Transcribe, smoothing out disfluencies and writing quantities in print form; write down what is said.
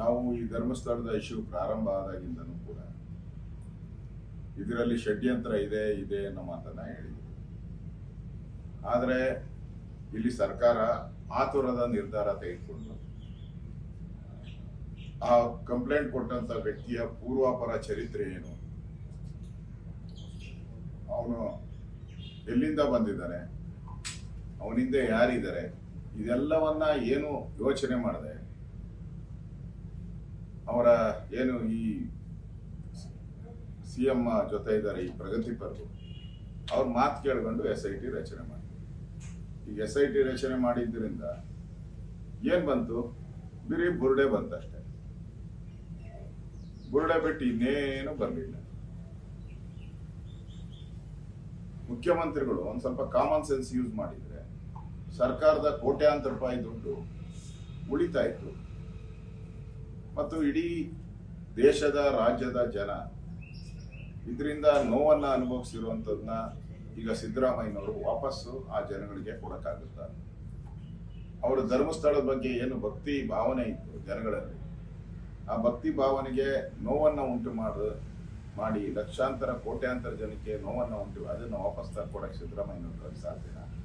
ನಾವು ಈ ಧರ್ಮಸ್ಥಳದ ಇಶ್ಯೂ ಪ್ರಾರಂಭ ಆದಾಗಿಂದನೂ ಕೂಡ ಇದರಲ್ಲಿ ಷಡ್ಯಂತ್ರ ಇದೆ ಅನ್ನೋ ಮಾತನ್ನ ಹೇಳಿದ್ವಿ. ಆದರೆ ಇಲ್ಲಿ ಸರ್ಕಾರ ಆತುರದ ನಿರ್ಧಾರ ತೆಗೆದುಕೊಂಡು ಆ ಕಂಪ್ಲೇಂಟ್ ಕೊಟ್ಟಂತ ವ್ಯಕ್ತಿಯ ಪೂರ್ವಾಪರ ಚರಿತ್ರೆ ಏನು, ಅವನು ಎಲ್ಲಿಂದ ಬಂದಿದ್ದಾನೆ, ಅವನಿಂದ ಯಾರಿದ್ದಾರೆ, ಇದೆಲ್ಲವನ್ನ ಏನು ಯೋಚನೆ ಮಾಡಿದೆ ಅವರ ಏನು ಈ CM ಜೊತೆ ಇದ್ದಾರೆ ಈ ಪ್ರಗತಿಪರರು, ಅವ್ರ ಮಾತು ಕೇಳ್ಕೊಂಡು SIT ರಚನೆ ಮಾಡಿ. ಈಗ SIT ರಚನೆ ಮಾಡಿದ್ರಿಂದ ಏನ್ ಬಂತು, ಬರೀ ಬುರುಡೆ ಬಂತಷ್ಟೇ. ಬುರುಡೆ ಬಿಟ್ಟು ಇನ್ನೇನು ಬರಲಿಲ್ಲ. ಮುಖ್ಯಮಂತ್ರಿಗಳು ಒಂದ್ ಸ್ವಲ್ಪ ಕಾಮನ್ ಸೆನ್ಸ್ ಯೂಸ್ ಮಾಡಿದ್ರೆ ಸರ್ಕಾರದ ಕೋಟ್ಯಾಂತರ ರೂಪಾಯಿ ದುಡ್ಡು ಉಳಿತಾ ಇತ್ತು ಮತ್ತು ಇಡೀ ದೇಶದ ರಾಜ್ಯದ ಜನ ಇದರಿಂದ ನೋವನ್ನ ಅನುಭವಿಸಿರುವಂತದನ್ನ ಈಗ ಸಿದ್ದರಾಮಯ್ಯನವರು ವಾಪಸ್ಸು ಆ ಜನಗಳಿಗೆ ಕೊಡಕ್ಕಾಗುತ್ತಾರೆ. ಅವರ ಧರ್ಮಸ್ಥಳದ ಬಗ್ಗೆ ಏನು ಭಕ್ತಿ ಭಾವನೆ ಇತ್ತು ಜನಗಳಲ್ಲಿ, ಆ ಭಕ್ತಿ ಭಾವನೆಗೆ ನೋವನ್ನ ಉಂಟು ಮಾಡಿ ಲಕ್ಷಾಂತರ ಕೋಟ್ಯಾಂತರ ಜನಕ್ಕೆ ನೋವನ್ನ ಉಂಟು ಅದನ್ನು ವಾಪಸ್ ತರ್ಕೊಡಕ್ಕೆ ಸಿದ್ದರಾಮಯ್ಯನವರು ಸಾಧ್ಯನಾ?